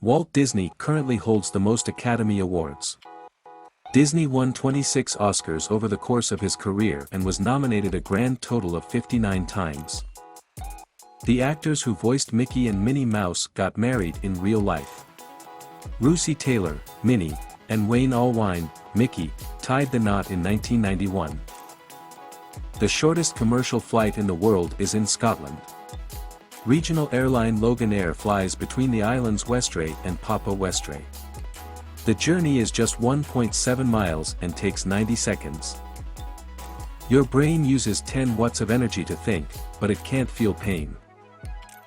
Walt Disney currently holds the most Academy Awards. Disney won 26 Oscars over the course of his career and was nominated a grand total of 59 times. The actors who voiced Mickey and Minnie Mouse got married in real life. Russi Taylor, Minnie, and Wayne Allwine, Mickey, tied the knot in 1991. The shortest commercial flight in the world is in Scotland. Regional airline Loganair flies between the islands Westray and Papa Westray. The journey is just 1.7 miles and takes 90 seconds. Your brain uses 10 watts of energy to think, but it can't feel pain.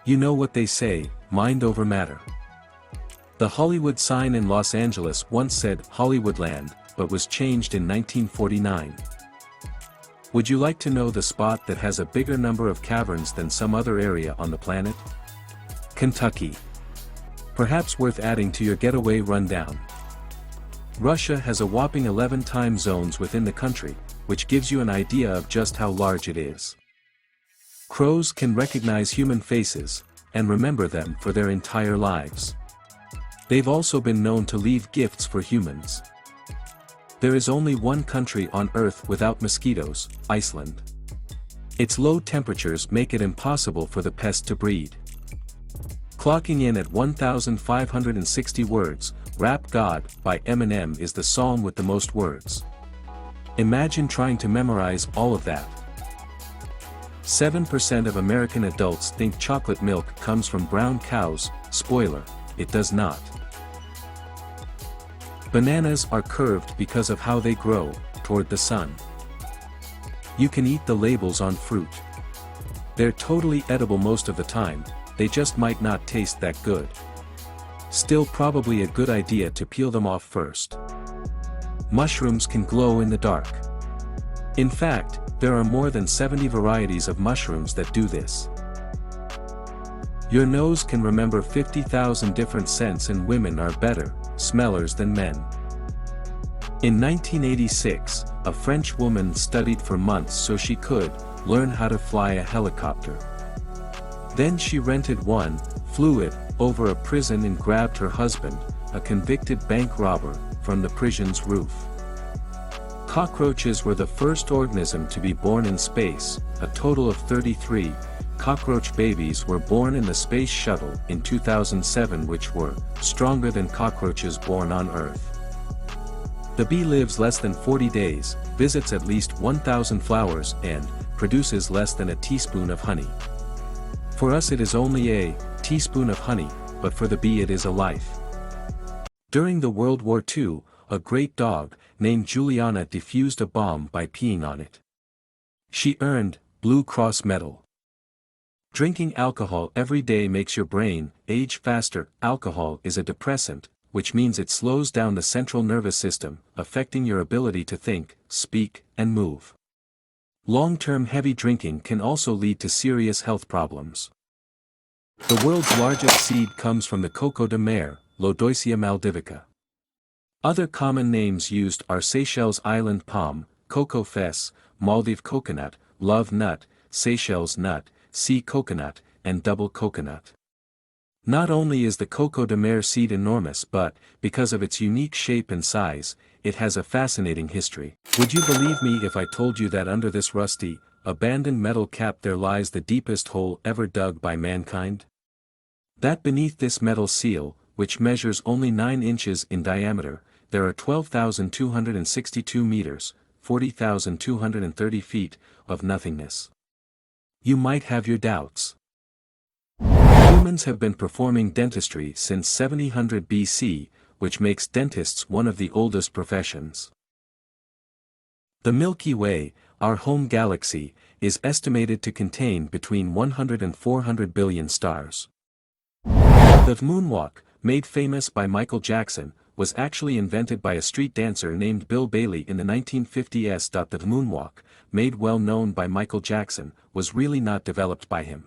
You know what they say, mind over matter. The Hollywood sign in Los Angeles once said Hollywoodland, but was changed in 1949. Would you like to know the spot that has a bigger number of caverns than some other area on the planet? Kentucky. Perhaps worth adding to your getaway rundown. Russia has a whopping 11 time zones within the country, which gives you an idea of just how large it is. Crows can recognize human faces, and remember them for their entire lives. They've also been known to leave gifts for humans. There is only one country on Earth without mosquitoes, Iceland. Its low temperatures make it impossible for the pest to breed. Clocking in at 1,560 words, Rap God by Eminem is the song with the most words. Imagine trying to memorize all of that. 7% of American adults think chocolate milk comes from brown cows. Spoiler, it does not. Bananas are curved because of how they grow, toward the sun. You can eat the labels on fruit. They're totally edible most of the time, they just might not taste that good. Still probably a good idea to peel them off first. Mushrooms can glow in the dark. In fact, there are more than 70 varieties of mushrooms that do this. Your nose can remember 50,000 different scents, and women are better smellers than men. In 1986, a French woman studied for months so she could learn how to fly a helicopter. Then she rented one, flew it over a prison and grabbed her husband, a convicted bank robber, from the prison's roof. Cockroaches were the first organism to be born in space. A total of 33 cockroach babies were born in the space shuttle in 2007, which were stronger than cockroaches born on Earth. The bee lives less than 40 days, visits at least 1,000 flowers, and produces less than a teaspoon of honey. For us it is only a teaspoon of honey, but for the bee it is a life. During the World War II, a great dog, named Juliana, defused a bomb by peeing on it. She earned Blue Cross Medal. Drinking alcohol every day makes your brain age faster. Alcohol is a depressant, which means it slows down the central nervous system, affecting your ability to think, speak, and move. Long-term heavy drinking can also lead to serious health problems. The world's largest seed comes from the coco de mer, Lodoicea maldivica. Other common names used are Seychelles island palm, cocoa fess, Maldive coconut, love nut, Seychelles nut, sea coconut, and double coconut. Not only is the coco de mer seed enormous, but, because of its unique shape and size, it has a fascinating history. Would you believe me if I told you that under this rusty, abandoned metal cap there lies the deepest hole ever dug by mankind? That beneath this metal seal, which measures only 9 inches in diameter, there are 12,262 meters, 40,230 feet, of nothingness. You might have your doubts. Humans have been performing dentistry since 700 BC, which makes dentists one of the oldest professions. The Milky Way, our home galaxy, is estimated to contain between 100 and 400 billion stars. The moonwalk, made famous by Michael Jackson, was actually invented by a street dancer named Bill Bailey in the 1950s. The moonwalk, made well known by Michael Jackson, was really not developed by him.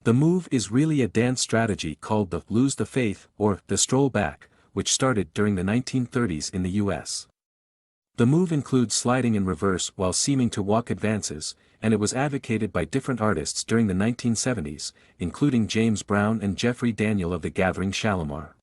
The move is really a dance strategy called the lose the faith or the stroll back, which started during the 1930s in the US. The move includes sliding in reverse while seeming to walk advances, and it was advocated by different artists during the 1970s, including James Brown and Jeffrey Daniel of the Gathering Shalimar.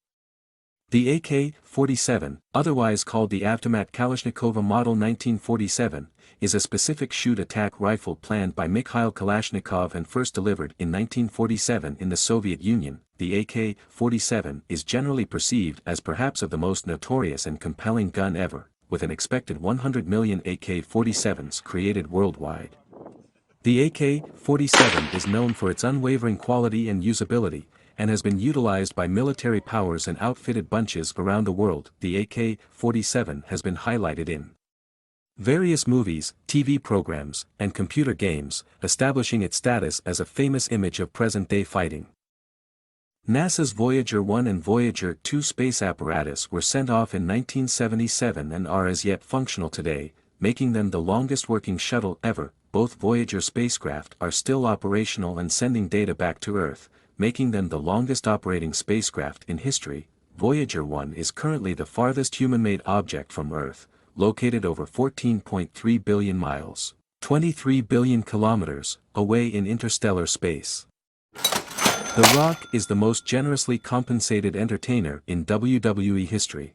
The AK-47, otherwise called the Avtomat Kalashnikova Model 1947, is a specific shoot attack rifle planned by Mikhail Kalashnikov and first delivered in 1947 in the Soviet Union. The AK-47 is generally perceived as perhaps of the most notorious and compelling gun ever, with an expected 100 million AK-47s created worldwide. The AK-47 is known for its unwavering quality and usability, and has been utilized by military powers and outfitted bunches around the world. The AK-47 has been highlighted in various movies, TV programs, and computer games, establishing its status as a famous image of present-day fighting. NASA's Voyager 1 and Voyager 2 space apparatus were sent off in 1977 and are as yet functional today, making them the longest working shuttle ever. Both Voyager spacecraft are still operational and sending data back to Earth, making them the longest operating spacecraft in history. Voyager 1 is currently the farthest human-made object from Earth, located over 14.3 billion miles, 23 billion kilometers, away in interstellar space. The Rock is the most generously compensated entertainer in WWE history.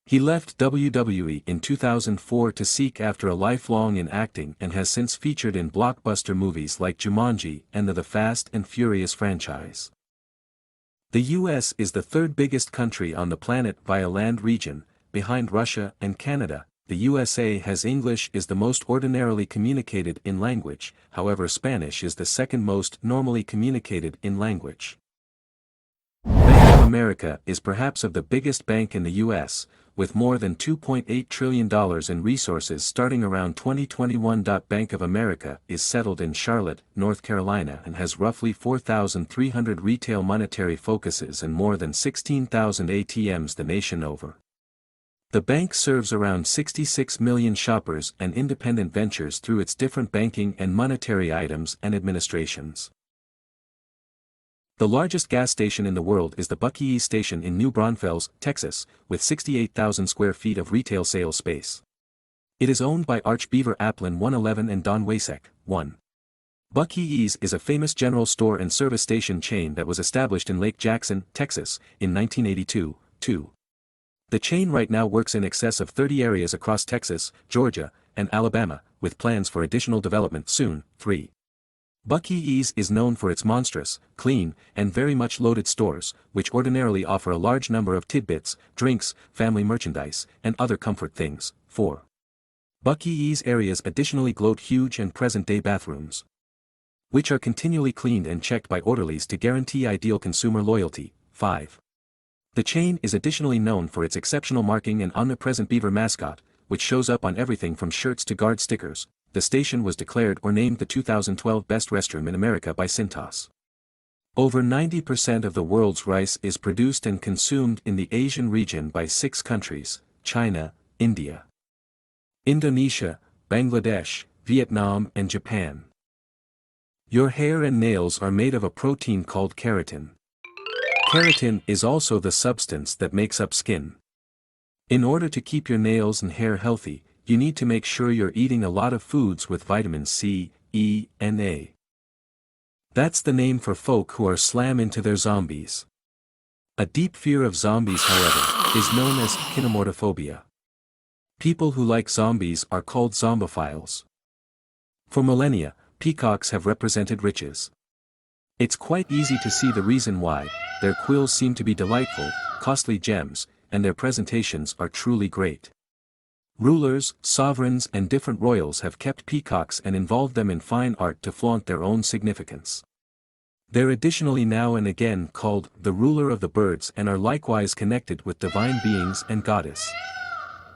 He left WWE in 2004 to seek after a lifelong in acting and has since featured in blockbuster movies like Jumanji and the Fast and Furious franchise. The US is the third biggest country on the planet via land region, behind Russia and Canada. The USA has English is the most ordinarily communicated in language, however Spanish is the second most normally communicated in language. Bank of America is perhaps of the biggest bank in the US, with more than $2.8 trillion in resources starting around 2021. Bank of America is settled in Charlotte, North Carolina and has roughly 4,300 retail monetary focuses and more than 16,000 ATMs the nation over. The bank serves around 66 million shoppers and independent ventures through its different banking and monetary items and administrations. The largest gas station in the world is the Buc-ee's station in New Braunfels, Texas, with 68,000 square feet of retail sales space. It is owned by Arch Beaver Applin 111 and Don Wasek, 1. Buc-ee's is a famous general store and service station chain that was established in Lake Jackson, Texas, in 1982, 2. The chain right now works in excess of 30 areas across Texas, Georgia, and Alabama, with plans for additional development soon, 3. Buc-ee's is known for its monstrous, clean, and very much loaded stores, which ordinarily offer a large number of tidbits, drinks, family merchandise, and other comfort things. 4. Buc-ee's areas additionally gloat huge and present-day bathrooms, which are continually cleaned and checked by orderlies to guarantee ideal consumer loyalty. 5. The chain is additionally known for its exceptional marking and omnipresent beaver mascot, which shows up on everything from shirts to guard stickers. The station was declared or named the 2012 Best Restroom in America by Cintas. Over 90% of the world's rice is produced and consumed in the Asian region by 6 countries: China, India, Indonesia, Bangladesh, Vietnam and Japan. Your hair and nails are made of a protein called keratin. Keratin is also the substance that makes up skin. In order to keep your nails and hair healthy, you need to make sure you're eating a lot of foods with vitamins C, E, and A. That's the name for folk who are slam into their zombies. A deep fear of zombies, however, is known as kinemorphophobia. People who like zombies are called zombophiles. For millennia, peacocks have represented riches. It's quite easy to see the reason why. Their quills seem to be delightful, costly gems, and their presentations are truly great. Rulers, sovereigns and different royals have kept peacocks and involved them in fine art to flaunt their own significance. They're additionally now and again called the ruler of the birds and are likewise connected with divine beings and goddess.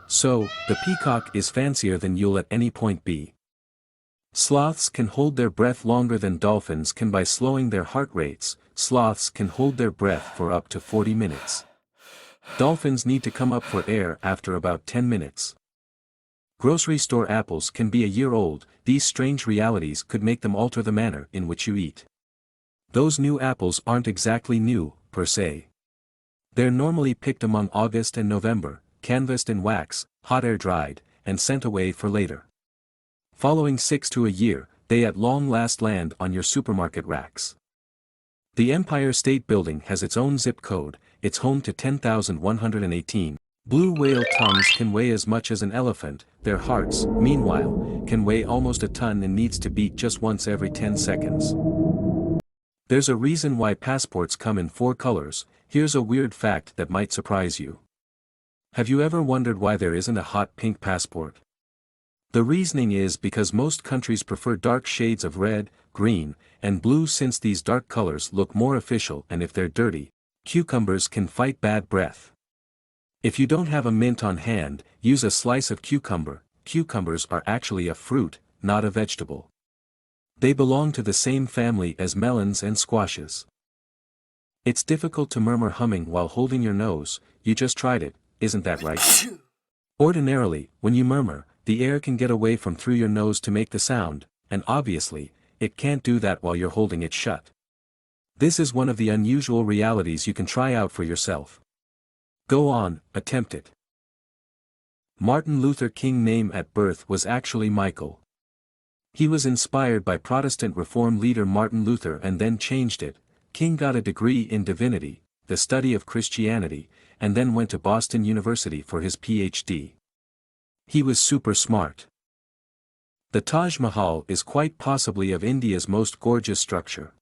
So, the peacock is fancier than you'll at any point be. Sloths can hold their breath longer than dolphins can by slowing their heart rates. Sloths can hold their breath for up to 40 minutes. Dolphins need to come up for air after about 10 minutes. Grocery store apples can be a year old. These strange realities could make them alter the manner in which you eat. Those new apples aren't exactly new, per se. They're normally picked among August and November, canvassed in wax, hot air dried, and sent away for later. Following 6 to a year, they at long last land on your supermarket racks. The Empire State Building has its own zip code, it's home to 10,118. Blue whale tongues can weigh as much as an elephant, their hearts, meanwhile, can weigh almost a ton and needs to beat just once every 10 seconds. There's a reason why passports come in 4 colors. Here's a weird fact that might surprise you. Have you ever wondered why there isn't a hot pink passport? The reasoning is because most countries prefer dark shades of red, green, and blue since these dark colors look more official, and if they're dirty, cucumbers can fight bad breath. If you don't have a mint on hand, use a slice of cucumber. Cucumbers are actually a fruit, not a vegetable. They belong to the same family as melons and squashes. It's difficult to murmur humming while holding your nose. You just tried it, isn't that right? Ordinarily, when you murmur, the air can get away from through your nose to make the sound, and obviously, it can't do that while you're holding it shut. This is one of the unusual realities you can try out for yourself. Go on, attempt it. Martin Luther King's name at birth was actually Michael. He was inspired by Protestant reform leader Martin Luther and then changed it. King got a degree in divinity, the study of Christianity, and then went to Boston University for his PhD. He was super smart. The Taj Mahal is quite possibly of India's most gorgeous structure.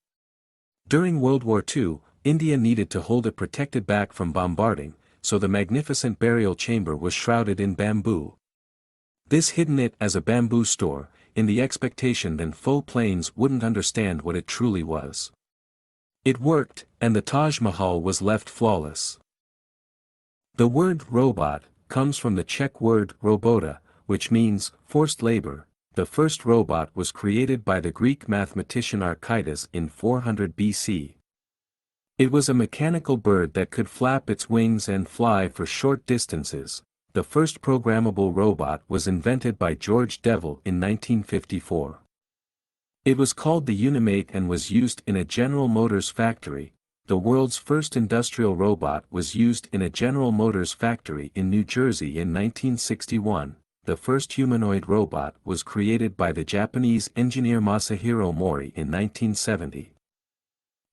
During World War II, India needed to hold it protected back from bombarding, so the magnificent burial chamber was shrouded in bamboo. This hidden it as a bamboo store, in the expectation that foe planes wouldn't understand what it truly was. It worked, and the Taj Mahal was left flawless. The word robot comes from the Czech word robota, which means forced labor. The first robot was created by the Greek mathematician Archytas in 400 BC. It was a mechanical bird that could flap its wings and fly for short distances. The first programmable robot was invented by George Devil in 1954. It was called the Unimate and was used in a General Motors factory. The world's first industrial robot was used in a General Motors factory in New Jersey in 1961. The first humanoid robot was created by the Japanese engineer Masahiro Mori in 1970.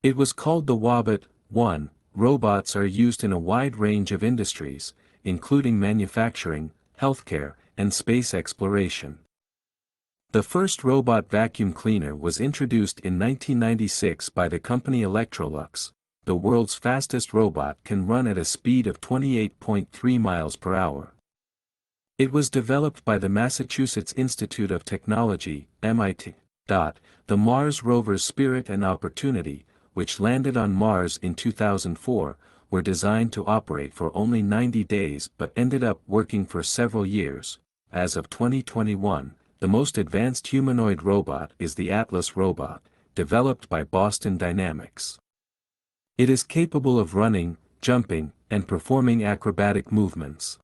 It was called the Wabot. 1. Robots are used in a wide range of industries, including manufacturing, healthcare, and space exploration. The first robot vacuum cleaner was introduced in 1996 by the company Electrolux. The world's fastest robot can run at a speed of 28.3 miles per hour. It was developed by the Massachusetts Institute of Technology, MIT. The Mars rovers Spirit and Opportunity, which landed on Mars in 2004, were designed to operate for only 90 days but ended up working for several years. As of 2021, the most advanced humanoid robot is the Atlas robot, developed by Boston Dynamics. It is capable of running, jumping, and performing acrobatic movements.